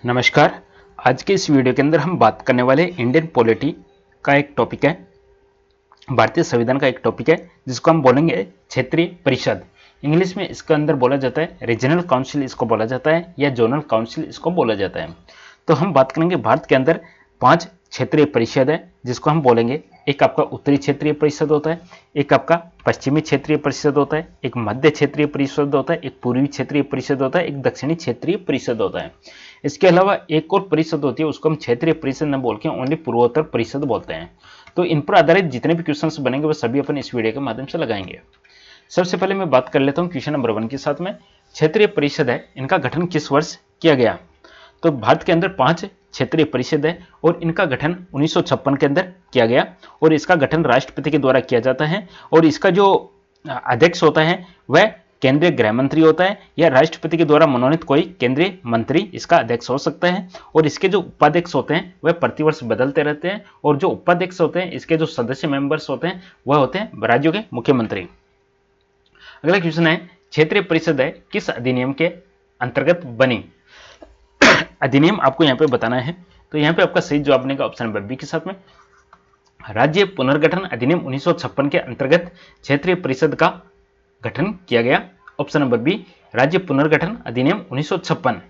नमस्कार। आज के इस वीडियो के अंदर हम बात करने वाले इंडियन पॉलिटी का एक टॉपिक है, भारतीय संविधान का एक टॉपिक है जिसको हम बोलेंगे क्षेत्रीय परिषद। इंग्लिश में इसके अंदर बोला जाता है रीजनल काउंसिल इसको बोला जाता है या जोनल काउंसिल इसको बोला जाता है। तो हम बात करेंगे भारत के अंदर 5 क्षेत्रीय परिषद है जिसको हम बोलेंगे, एक आपका उत्तरी क्षेत्रीय परिषद होता है, एक आपका पश्चिमी क्षेत्रीय परिषद होता है, एक मध्य क्षेत्रीय परिषद होता है, एक पूर्वी क्षेत्रीय परिषद होता है, एक दक्षिणी क्षेत्रीय परिषद होता है। इसके अलावा एक और परिषद होती है उसको हम क्षेत्रीय परिषद न बोल के ओनली पूर्वोत्तर परिषद बोलते हैं। तो इन पर आधारित जितने भी क्वेश्चंस बनेंगे वो सभी अपन इस वीडियो के माध्यम से लगाएंगे। सबसे पहले मैं बात कर लेता हूं क्वेश्चन नंबर 1 के साथ में। क्षेत्रीय परिषद है, इनका गठन किस वर्ष किया गया? तो भारत के अंदर 5 क्षेत्रीय परिषद है और इनका गठन 1956 के अंदर किया गया और इसका गठन राष्ट्रपति के द्वारा किया जाता है और इसका जो अध्यक्ष होता है वह केंद्रीय गृह मंत्री होता है या राष्ट्रपति के द्वारा मनोनीत कोई केंद्रीय मंत्री इसका अध्यक्ष हो सकता है। और इसके जो उपाध्यक्ष होते हैं वह प्रतिवर्ष बदलते रहते हैं और जो उपाध्यक्ष होते हैं इसके जो सदस्य मेंबर्स होते हैं वह होते हैं राज्यों के मुख्यमंत्री। अगला क्वेश्चन है, क्षेत्रीय परिषद है किस अधिनियम के अंतर्गत बनी? अधिनियम आपको यहाँ पे बताना है, तो यहाँ पे आपका सही जवाब बनेगा ऑप्शन नंबर बी के साथ में। राज्य पुनर्गठन अधिनियम 1956 के अंतर्गत क्षेत्रीय परिषद का गठन किया गया। ऑप्शन नंबर बी, राज्य पुनर्गठन अधिनियम 1956।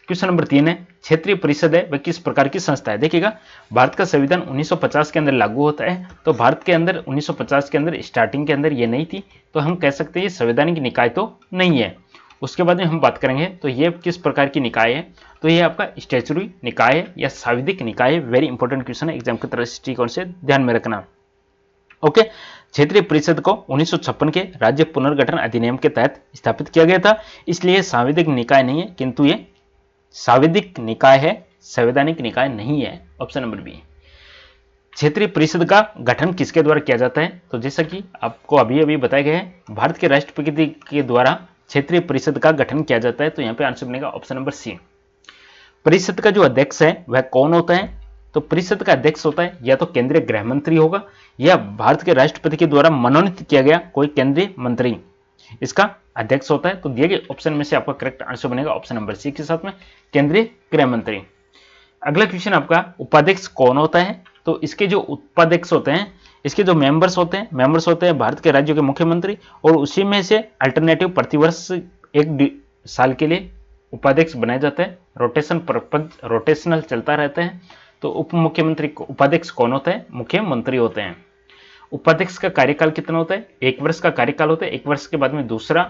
क्वेश्चन नंबर 3 है, क्षेत्रीय परिषद है वह किस प्रकार की संस्था है? देखिएगा, भारत का संविधान 1950 के अंदर लागू होता है, तो भारत के अंदर 1950 के अंदर स्टार्टिंग के अंदर ये नहीं थी, तो हम कह सकते हैं ये संवैधानिक निकाय तो नहीं है। उसके बाद में हम बात करेंगे तो ये किस प्रकार की निकाय है, तो ये आपका स्टैच्यूटरी निकाय है या सांविधिक निकाय है। वेरी इंपॉर्टेंट क्वेश्चन है, एग्जाम की दृष्टिकोण से ध्यान में रखना। ओके, क्षेत्रीय परिषद को 1956 के राज्य पुनर्गठन अधिनियम के तहत स्थापित किया गया था, इसलिए सांविधिक निकाय नहीं है किंतु ये सांविधिक निकाय है, संवैधानिक निकाय नहीं है। Option number B. क्षेत्रीय परिषद का गठन किसके द्वारा किया जाता है? तो जैसा कि आपको अभी अभी बताया गया है, भारत के राष्ट्रपति के द्वारा क्षेत्रीय परिषद का गठन किया जाता है, तो यहाँ पे आंसर बनेगा ऑप्शन नंबर सी। परिषद का जो अध्यक्ष है वह कौन होता है? तो परिषद का अध्यक्ष होता है या तो केंद्रीय गृह मंत्री होगा या भारत के राष्ट्रपति के द्वारा मनोनीत किया गया कोई केंद्रीय मंत्री इसका अध्यक्ष होता है। तो दिए गए ऑप्शन में से आपका करेक्ट आंसर बनेगा ऑप्शन नंबर सी के साथ में, केंद्रीय गृह मंत्री। अगला क्वेश्चन आपका, उपाध्यक्ष कौन होता है? तो इसके जो उपाध्यक्ष होते हैं, इसके जो मेंबर्स होते हैं भारत के राज्यों के मुख्यमंत्री और उसी में से अल्टरनेटिव प्रतिवर्ष एक साल के लिए उपाध्यक्ष बनाया जाता है। रोटेशनल चलता रहता है। तो उप मुख्यमंत्री उपाध्यक्ष कौन होता है? मुख्यमंत्री होते हैं। उपाध्यक्ष का कार्यकाल कितना होता है? 1 वर्ष का कार्यकाल होता है। 1 वर्ष के बाद में दूसरा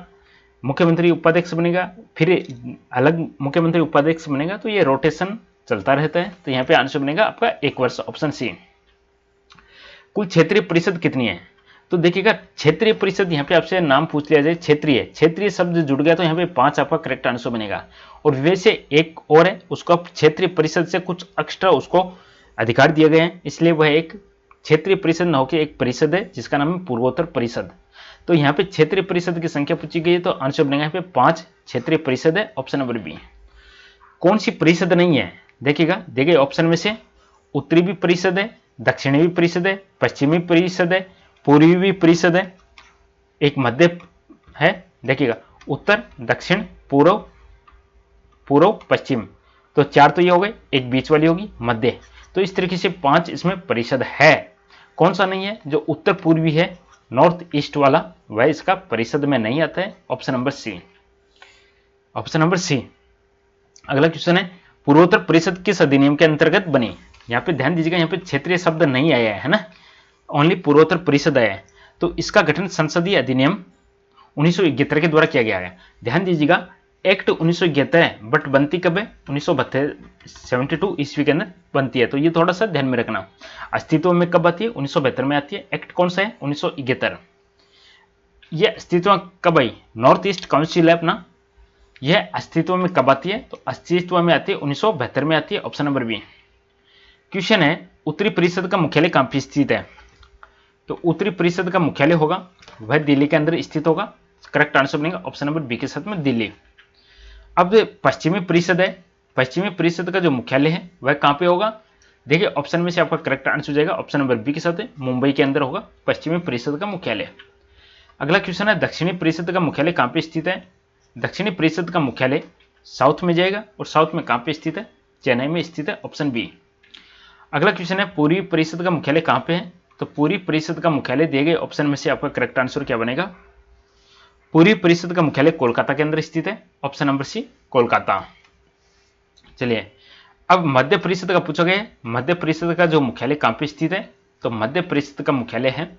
मुख्यमंत्री उपाध्यक्ष बनेगा, फिर अलग मुख्यमंत्री उपाध्यक्ष बनेगा, तो ये रोटेशन चलता रहता है। तो यहाँ पे आंसर बनेगा आपका 1 वर्ष, ऑप्शन सी। कुल क्षेत्रीय परिषद कितनी है? तो देखिएगा, क्षेत्रीय परिषद यहाँ पे आपसे नाम पूछ लिया जाए, क्षेत्रीय शब्द जुड़ गया तो यहाँ पे 5 आपका करेक्ट आंसर बनेगा। और वैसे एक और है, उसको क्षेत्रीय परिषद से कुछ एक्स्ट्रा उसको अधिकार दिए गए हैं, इसलिए वह एक क्षेत्रीय परिषद न होकर एक परिषद है जिसका नाम है पूर्वोत्तर परिषद। तो यहाँ पे क्षेत्रीय परिषद की संख्या पूछी गई है, तो आंसर बनेगा यहाँ पे 5 क्षेत्रीय परिषद है, ऑप्शन नंबर बी। कौन सी परिषद नहीं है? देखिएगा, दिए गए ऑप्शन में से उत्तरी भी परिषद है, दक्षिणी भी परिषद है, पश्चिमी परिषद है, पूर्वी भी परिषद है, एक मध्य है। देखिएगा, उत्तर, दक्षिण, पूर्व, पश्चिम, तो 4 तो ये हो गए, एक बीच वाली होगी मध्य। तो इस तरीके से 5 इसमें परिषद है। कौन सा नहीं है? जो उत्तर पूर्वी है, नॉर्थ ईस्ट वाला, वह इसका परिषद में नहीं आता है। Option number C, option number C. अगला क्वेश्चन है, पूर्वोत्तर परिषद किस अधिनियम के अंतर्गत बनी? यहाँ पे ध्यान दीजिएगा, यहाँ पे क्षेत्रीय शब्द नहीं आया है ना, ओनली पूर्वोत्तर परिषद आया है। तो इसका गठन संसदीय अधिनियम 1971 के द्वारा किया गया है। ध्यान दीजिएगा, एक्ट 1971 है बट बनती कब है? 1972 ईस्वी के अंदर बनती है। तो ये थोड़ा सा ध्यान में रखना। अस्तित्व में कब आती है? 1972 में आती है। एक्ट कौन सा है? 1971। ये अस्तित्व कब आई? नॉर्थ ईस्ट काउंसिल है अपना, यह अस्तित्व में कब आती है? तो अस्तित्व में आती है 1972 में आती है, ऑप्शन नंबर बी। क्वेश्चन है, उत्तरी परिषद का मुख्यालय कहां पे स्थित है? तो उत्तरी परिषद का मुख्यालय होगा वह दिल्ली के अंदर स्थित होगा। करेक्ट आंसर बनेगा ऑप्शन नंबर बी के साथ में, दिल्ली। अब पश्चिमी परिषद है, पश्चिमी परिषद का जो मुख्यालय है वह कहां पे होगा? देखिए, ऑप्शन में से आपका करेक्ट आंसर हो जाएगा ऑप्शन नंबर बी के साथ है, मुंबई के अंदर होगा पश्चिमी परिषद का मुख्यालय। अगला क्वेश्चन है, दक्षिणी परिषद का मुख्यालय कहां पे स्थित है? दक्षिणी परिषद का मुख्यालय साउथ में जाएगा, और साउथ में कहां पे स्थित है? चेन्नई में स्थित है, ऑप्शन बी। अगला क्वेश्चन है पूर्वी परिषद का मुख्यालय कहां पे है? तो पूर्वी परिषद का मुख्यालय दिए गए ऑप्शन में से आपका करेक्ट आंसर क्या बनेगा? पूर्वी परिषद का मुख्यालय कोलकाता के अंदर स्थित है, ऑप्शन नंबर सी कोलकाता। चलिए अब मध्य परिषद का पूछा गया है, मध्य परिषद का जो मुख्यालय कहां पे स्थित है? तो मध्य परिषद का मुख्यालय है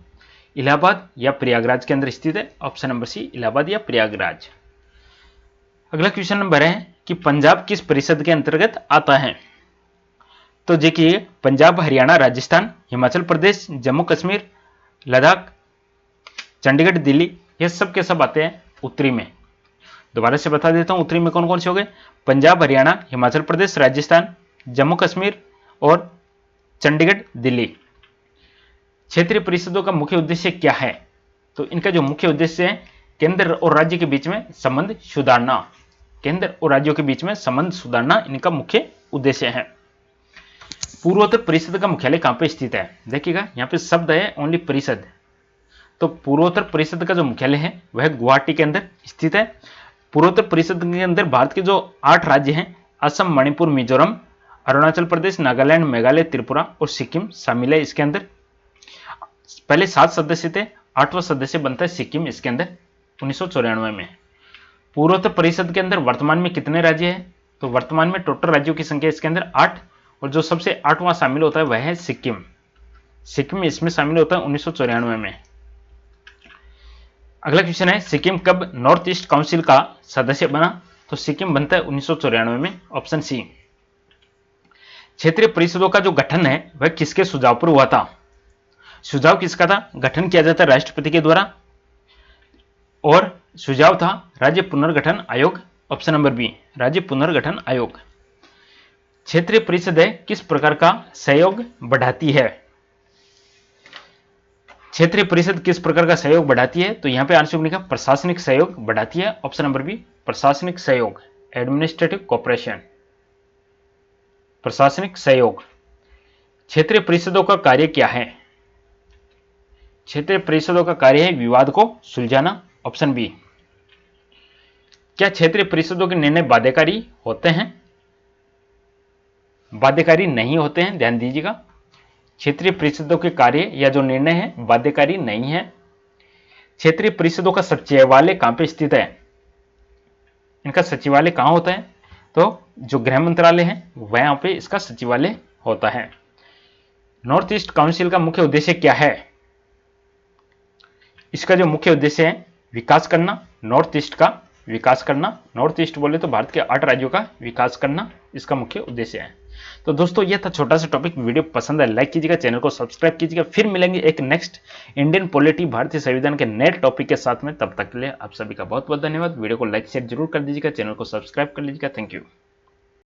इलाहाबाद या प्रयागराज के अंदर स्थित है, ऑप्शन नंबर सी इलाहाबाद या प्रयागराज। अगला क्वेश्चन नंबर है कि पंजाब किस परिषद के अंतर्गत आता है? तो देखिए पंजाब, हरियाणा, राजस्थान, हिमाचल प्रदेश, जम्मू कश्मीर, लद्दाख, चंडीगढ़, दिल्ली, ये सब के सब आते हैं उत्तरी में। दोबारा से बता देता हूं उत्तरी में कौन कौन से हो गए? पंजाब, हरियाणा, हिमाचल प्रदेश, राजस्थान, जम्मू कश्मीर और चंडीगढ़, दिल्ली। क्षेत्रीय परिषदों का मुख्य उद्देश्य क्या है? तो इनका जो मुख्य उद्देश्य है केंद्र और राज्य के बीच में संबंध सुधारना, केंद्र और राज्यों के बीच में संबंध सुधारना इनका मुख्य उद्देश्य है। पूर्वोत्तर परिषद का मुख्यालय कहां पे स्थित है? देखिएगा यहां पे शब्द है ओनली परिषद, तो पूर्वोत्तर परिषद का जो मुख्यालय है वह गुवाहाटी के अंदर स्थित है। पूर्वोत्तर परिषद के अंदर भारत के जो 8 राज्य हैं असम, मणिपुर, मिजोरम, अरुणाचल प्रदेश, नागालैंड, मेघालय, त्रिपुरा और सिक्किम शामिल है। इसके अंदर पहले 7 सदस्य थे, 8वां सदस्य बनता है सिक्किम इसके अंदर 1994 में। पूर्वोत्तर परिषद के अंदर वर्तमान में कितने राज्य हैं? तो वर्तमान में टोटल राज्यों की संख्या इसके अंदर 8, और जो सबसे 8वां शामिल होता है वह है सिक्किम। सिक्किम इसमें शामिल होता है 1994 में। अगला क्वेश्चन है सिक्किम कब नॉर्थ ईस्ट काउंसिल का सदस्य बना? तो सिक्किम बनता है 1994 में, ऑप्शन सी। क्षेत्रीय परिषदों का जो गठन है वह किसके सुझाव पर हुआ था? सुझाव किसका था? गठन किया जाता है राष्ट्रपति के द्वारा, और सुझाव था राज्य पुनर्गठन आयोग, ऑप्शन नंबर बी राज्य पुनर्गठन आयोग। क्षेत्रीय परिषदें किस प्रकार का सहयोग बढ़ाती है? क्षेत्रीय परिषद किस प्रकार का सहयोग बढ़ाती है? तो यहां पे आंसर लिखा प्रशासनिक सहयोग बढ़ाती है, ऑप्शन नंबर बी प्रशासनिक सहयोग, एडमिनिस्ट्रेटिव कोऑपरेशन, प्रशासनिक सहयोग। क्षेत्रीय परिषदों का कार्य क्या है? क्षेत्रीय परिषदों का कार्य है विवाद को सुलझाना, ऑप्शन बी। क्या क्षेत्रीय परिषदों के निर्णय बाध्यकारी होते हैं? बाध्यकारी नहीं होते हैं, ध्यान दीजिएगा। क्षेत्रीय परिषदों के कार्य या जो निर्णय है बाध्यकारी नहीं है। क्षेत्रीय परिषदों का सचिवालय कहां पे स्थित है? इनका सचिवालय कहां होता है? तो जो गृह मंत्रालय है वहां पे इसका सचिवालय होता है। नॉर्थ ईस्ट काउंसिल का मुख्य उद्देश्य क्या है? इसका जो मुख्य उद्देश्य है विकास करना, नॉर्थ ईस्ट का विकास करना। नॉर्थ ईस्ट बोले तो भारत के 8 राज्यों का विकास करना इसका मुख्य उद्देश्य है। तो दोस्तों यह था छोटा सा टॉपिक। वीडियो पसंद है लाइक कीजिएगा, चैनल को सब्सक्राइब कीजिएगा। फिर मिलेंगे एक नेक्स्ट इंडियन पॉलिटी भारतीय संविधान के नए टॉपिक के साथ में। तब तक के लिए आप सभी का बहुत बहुत धन्यवाद। वीडियो को लाइक शेयर जरूर कर दीजिएगा, चैनल को सब्सक्राइब कर लीजिएगा। Thank you.